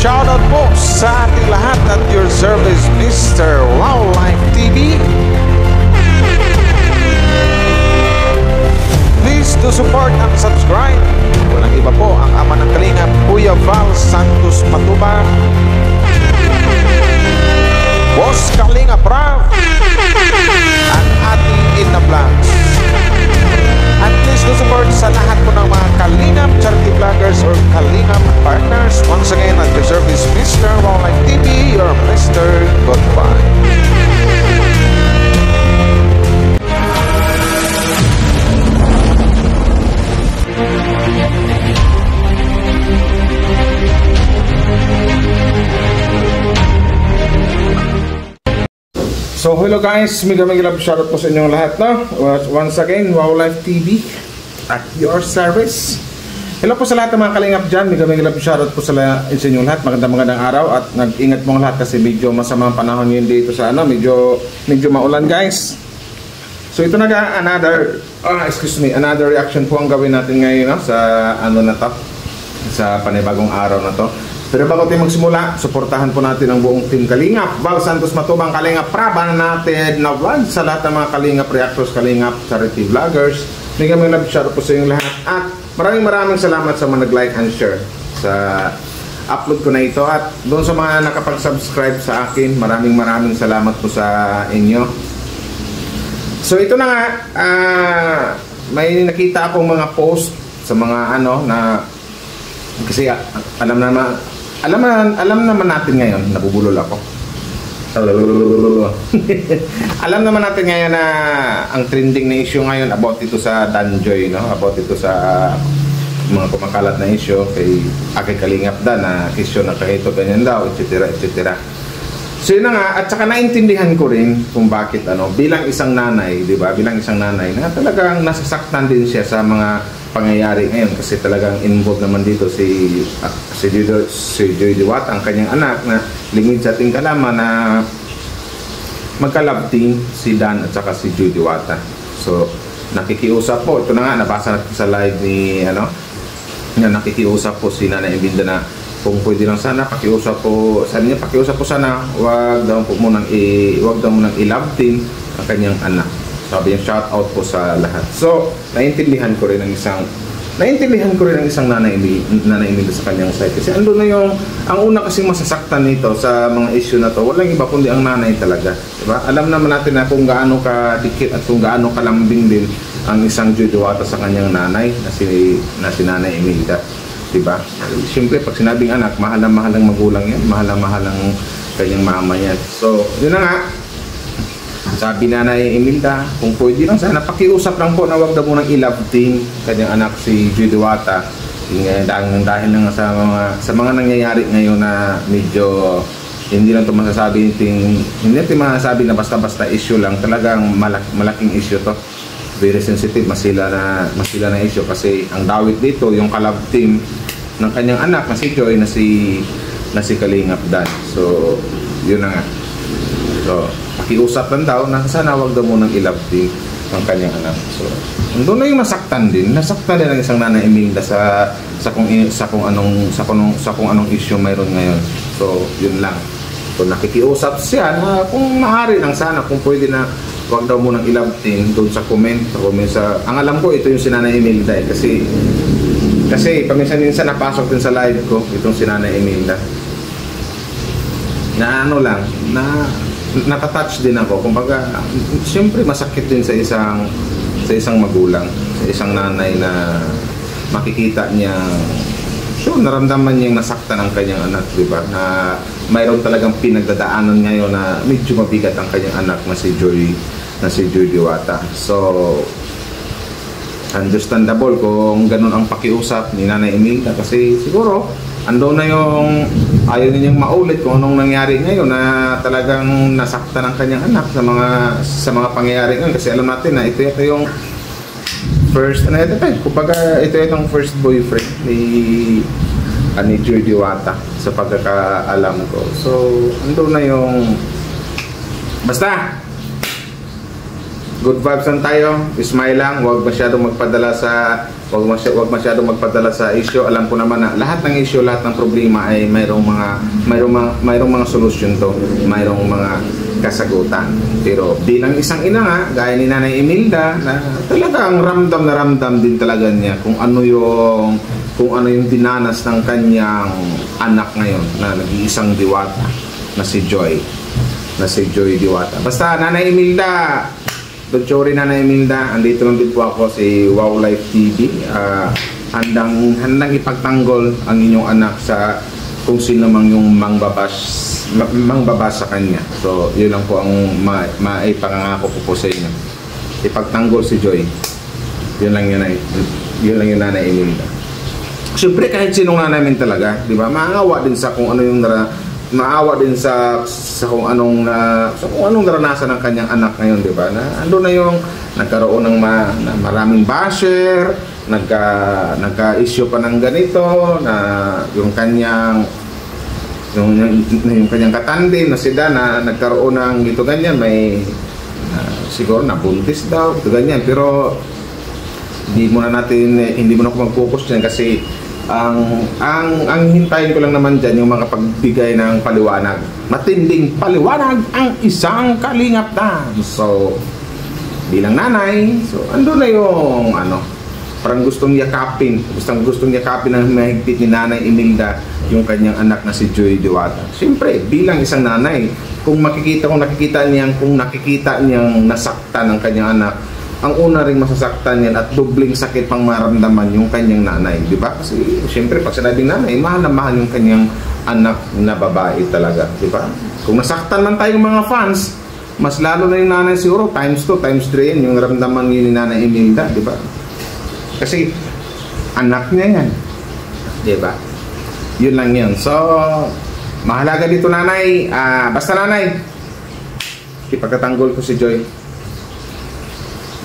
shoutout po sa ating lahat at your service, Mr. Wildlife TV. Please do support and subscribe. Walang iba po ang ama ng Kalingap, Kuya Val Santos Matubang, Boss Kalingap Rav, at ating Ina Vlogs. At please do support sa lahat po ng mga Kalingap charity vloggers or Kalingap partners. Once again, at your service, Mr. Wildlife TV, your Mr. Goodbye. So hello guys, mega love shoutout po sa inyong lahat, no? Once again, Wildlife TV at your service. Hello po sa lahat ng mga Kalingap dyan, mega love shoutout po sa inyong lahat. Magandang araw at nag-ingat po ang lahat kasi medyo masamang panahon yun dito sa medyo maulan guys. So ito na another reaction po ang gawin natin ngayon, no? Sa na to, sa panibagong araw na to. Pero bago tayo magsimula, suportahan po natin ang buong Team Kalingap, Val Santos Matubang, Kalingap Praba natin na vlog sa lahat ng mga Kalingap reactors, Kalingap charity vloggers. Mega love shoutout po sa inyong lahat at maraming salamat sa mga nag-like and share sa upload ko na ito, at doon sa mga nakapag-subscribe sa akin, maraming salamat po sa inyo. So ito na nga, may nakita akong mga post sa mga na kasi alam naman natin ngayon, nabubulol ako. Alam naman natin ngayon na ang trending na issue ngayon about ito sa Danjoy, no? About ito sa mga kumakalat na issue kay Kalingap Dan na issue na kahito ganyan daw, etc. So yun na nga, at saka naintindihan ko rin kung bakit bilang isang nanay, di ba? Bilang isang nanay na talagang nasasaktan din siya sa mga pangyayari ngayon kasi talagang involved naman dito si Joy Diwata, ang kanyang anak na lingid sa ating kalaman na magka-love team si Dan at saka si Joy Diwata. So nakikiusap po, ito na nga nabasa natin sa live ni na nakikiusap po si Nanay Imelda na kung pwede lang sana pakiusap po sana wag daw munang i-love team ang kanyang anak. Sabi yung shout out po sa lahat. So, naintindihan ko rin ang isang Nanay Imelda sa kanyang side. Kasi ando na ang una kasi masasaktan nito sa mga issue na to, walang iba kundi ang nanay talaga. Diba? Alam naman natin na kung gaano kadikit at kung gaano kalambing din ang isang Joy Diwata sa kanyang nanay na si Nanay Imelda. Diba? Siyempre, pag sinabing anak, mahal ang magulang yan, mahal ang kanyang mama yan. So, yun na nga. Sabi na Nanay Imelda, kung pwede lang sana pakiusap lang po na wag daw munang i-love team kanyang anak si Joy Diwata dahil lang sa mga nangyayari ngayon na medyo hindi lang ito masasabi na basta issue lang, talagang malaking issue to, very sensitive, masila na issue kasi ang dawit dito yung ka-love team ng kanyang anak na si Joy na si Kalingap Dan. So yun na nga. So, pakiusap lang daw na sana wag daw munang i-love team ng kanyang anak. So, doon na yung nasaktan din ang isang Nanay Imelda sa kung anong issue mayroon ngayon. So, yun lang. So, nakikiusap siya na kung maaari lang sana, kung pwede na wag daw munang i-love team doon sa comment sa ang alam ko ito yung si Nanay Imelda kasi paminsan-minsan napasok din sa live ko itong si Nanay Imelda. Na natatouch din ako, kumbaga siyempre masakit din sa isang magulang, sa isang nanay na makikita niya naramdaman niyang nasaktan ang kanyang anak, di ba? Na mayroon talagang pinagdadaanan ngayon na medyo mabigat ang kanyang anak na si Joy Diwata. So understandable kung ganun ang pakiusap ni Nanay Imelda kasi siguro ando na yung ayaw ninyang maulit kung anong nangyari ngayon na talagang nasaktan ang kanyang anak sa mga pangyayari ngayon kasi alam natin na ito yung first kumbaga ito yung first boyfriend ni Joy Diwata sa pagkakaalam ko. So ando na yung basta good vibes lang tayo, smile lang, huwag masyadong magpadala sa wag masyadong magpadala sa issue. Alam ko naman na lahat ng issue, lahat ng problema ay mayroong mga solusyon to, mayroong mga kasagutan. Pero bilang isang ina nga, gaya ni Nanay Imelda, na talagang ramdam din talaga niya kung ano yung dinanas ng kanyang anak ngayon na nag-iisang diwata na si Joy Diwata. Basta Nanay Imelda, don't worry Nanay Imelda, andito lang din po ako si Wow Life TV. Handang ipagtanggol ang inyong anak sa kung sino mang yung mangbabas sa kanya. So, yun lang po ang maipangangako ko po sa inyo. Ipagtanggol si Joy. Yun lang yun Nanay Imelda. Siyempre kahit sinong nanamin talaga, di ba? Maawa din sa kung ano yung maawa din sa kung anong naranasan ng kanyang anak ngayon, di ba? Na ando na yung nagkaroon ng maraming basher, nagka-issue pa ng ganito na yung kanyang katandem na si Dana nagkaroon ng ito ganyan, may siguro nabuntis daw ito ganyan, pero hindi mo na ako mag-focus dyan kasi ang hintayin ko lang naman dyan yung mga pagbigay ng paliwanag, matinding paliwanag ang isang Kalingap Dan. So bilang nanay, so ando na yung parang gustong yakapin ng mahigpit ni Nanay Imelda yung kanyang anak na si Joy Diwata. Siyempre bilang isang nanay, kung nakikita niyang nasaktan ang kanyang anak, ang una ring masasaktan yan at dubling sakit pang maramdaman yung kanyang nanay, di ba? Kasi siyempre pag sinabing nanay, mahal na mahal yung kanyang anak na babae talaga, di ba? Kung nasaktan man tayong mga fans, mas lalo na yung nanay siguro times 2, times 3 yan yung ramdaman yun ni Nanay Imelda, di ba? Kasi anak niya yan, di ba? Yun lang yun. So mahalaga dito nanay, basta nanay, ipagtatanggol ko si Joy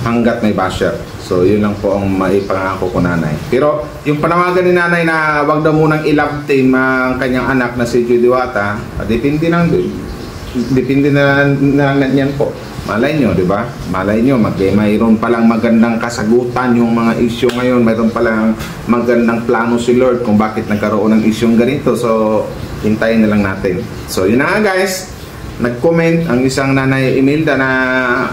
hanggat may basher. So yun lang po ang maipangako ko nanay. Pero yung panawagan ni nanay na wag daw munang i-love team ang kanyang anak na si Joy Diwata, depende na yan po. Malay nyo, di ba? Malay nyo, mayroon palang magandang kasagutan yung mga issue ngayon. Mayroon palang magandang plano si Lord kung bakit nagkaroon ng issue ganito. So hintayin na lang natin. So yun na nga guys, nag-comment ang isang Nanay Imelda na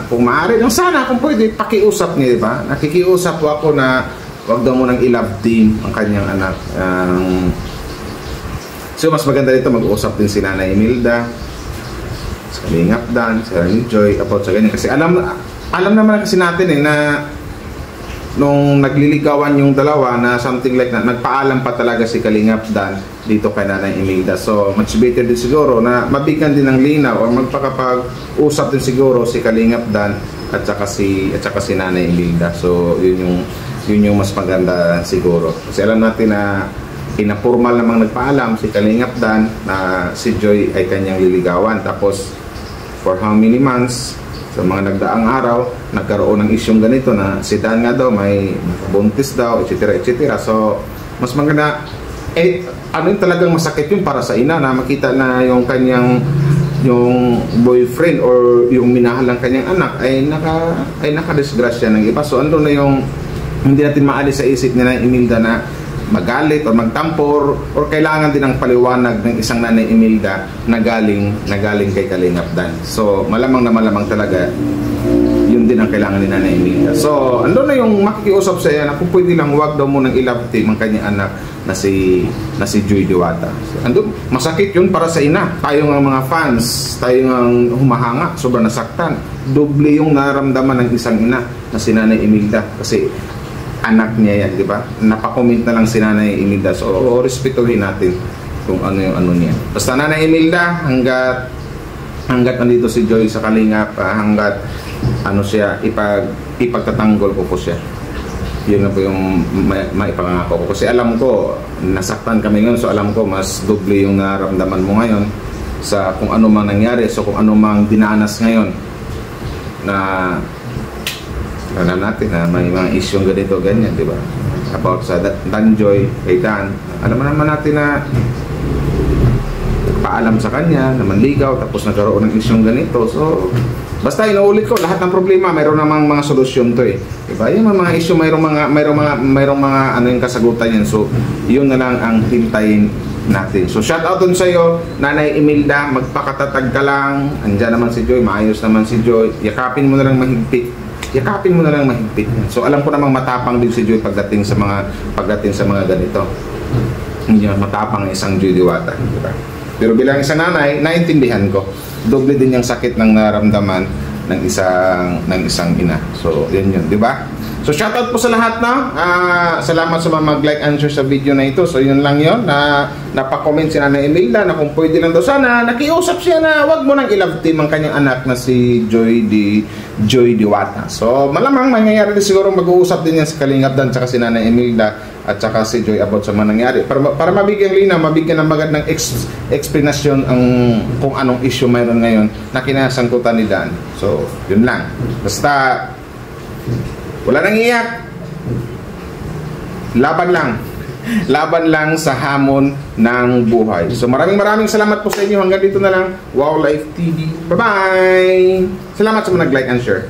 kung maaari lang sana kung pwede pakiusap niya, di ba? Nakikiusap po ako na wag daw mo nang i-love team ang kanyang anak. So mas maganda dito mag-uusap din si Nanay Imelda sa Kalingap Dan, sa Joy about sa ganyan, kasi alam naman kasi natin na nung nagliligawan yung dalawa na something like that, nagpaalam pa talaga si Kalingap Dan dito kay Nanay Imelda. So much better din siguro na mabigyan din ng linaw o magpakapag-usap din siguro si Kalingap Dan at saka si Nanay Imelda. So yun yung mas maganda siguro. Kasi alam natin na pinapurmal namang nagpaalam si Kalingap Dan na si Joy ay kanyang liligawan. Tapos for how many months, sa mga nagdaang araw, nagkaroon ng isyong ganito na si Dan nga daw may buntis daw, etc. So mas maganda, yung talagang masakit yung para sa ina na makita na yung boyfriend or yung minahal ng kanyang anak ay nakadisgrasya ng iba. So ando na yung hindi natin maalis sa isip ni Nanay Imelda na magalit o magtampor or kailangan din ng paliwanag ng isang Nanay Imelda na galing kay Kalingap Dan. So malamang talaga yun din ang kailangan ni Nanay Imelda. So ando na yung makikiusap sa iya na kung pwede lang wag daw mo nang i-love team ang kanyang anak na si Joy Diwata. So, ando, masakit yun para sa ina. Tayo ng mga fans, tayo ng humahanga, sobrang nasaktan. Doble yung naramdaman ng isang ina na si Nanay Imelda kasi anak niya yan, di ba? Napakomment na lang si Nanay Imelda. So, respetuhin natin kung ano yung ano niya. Basta Nanay Imelda, hanggat nandito si Joy sa Kalingap, hanggat siya, ipagtatanggol ko po siya. Yun na po yung maipangako ko. Kasi alam ko, nasaktan kami ngayon. So, alam ko, mas doble yung naramdaman mo ngayon sa kung ano mang nangyari. So, kung ano mang dinanas ngayon na alam natin na may mga issue ganito, ganyan, di ba? About sa Danjoy, kay Dan. Alam naman natin na nagpaalam sa kanya na manligaw tapos nagkaroon ng isyong ganito. So, basta inuulit ko, lahat ng problema mayroon namang mga solusyon to eh. Diba? Yung mga issue, mayroong mga ano yung kasagutan yan. So, yun na lang ang hintayin natin. So, shout out dun sa'yo, Nanay Imelda, magpakatatag ka lang. Andiyan naman si Joy, maayos naman si Joy. Yakapin mo na lang mahigpit. Yakapin mo na lang mahigpit. So, alam ko namang matapang din si Joy pagdating sa mga ganito. Hindi matapang ang isang Joy Diwata. Diba? Pero bilang isang nanay, naintindihan ko. Doble din yung sakit ng naramdaman ng isang ina. So, yan yun, di ba? So, shoutout po sa lahat na. Salamat sa mga mag-like and share sa video na ito. So, yun lang yun. Napakomment si Nanay Imelda na kung pwede lang daw sana, nakiusap siya na wag mo nang i-love team ang kanyang anak na si Joy Diwata. So, malamang mangyayari din siguro mag-uusap din yan sa Kalingap Dan tsaka si Nanay Imelda at saka si Joy about sa mga nangyari. Para mabigyan linaw, mabigyan ng magandang explanation ang kung anong issue mayroon ngayon na kinasangkutan ni Dan. So, yun lang. Basta, wala nang iyak. Laban lang. Laban lang sa hamon ng buhay. So maraming salamat po sa inyo. Hanggang dito na lang. Wow Life TV. Bye-bye! Salamat sa mga nag-like and share.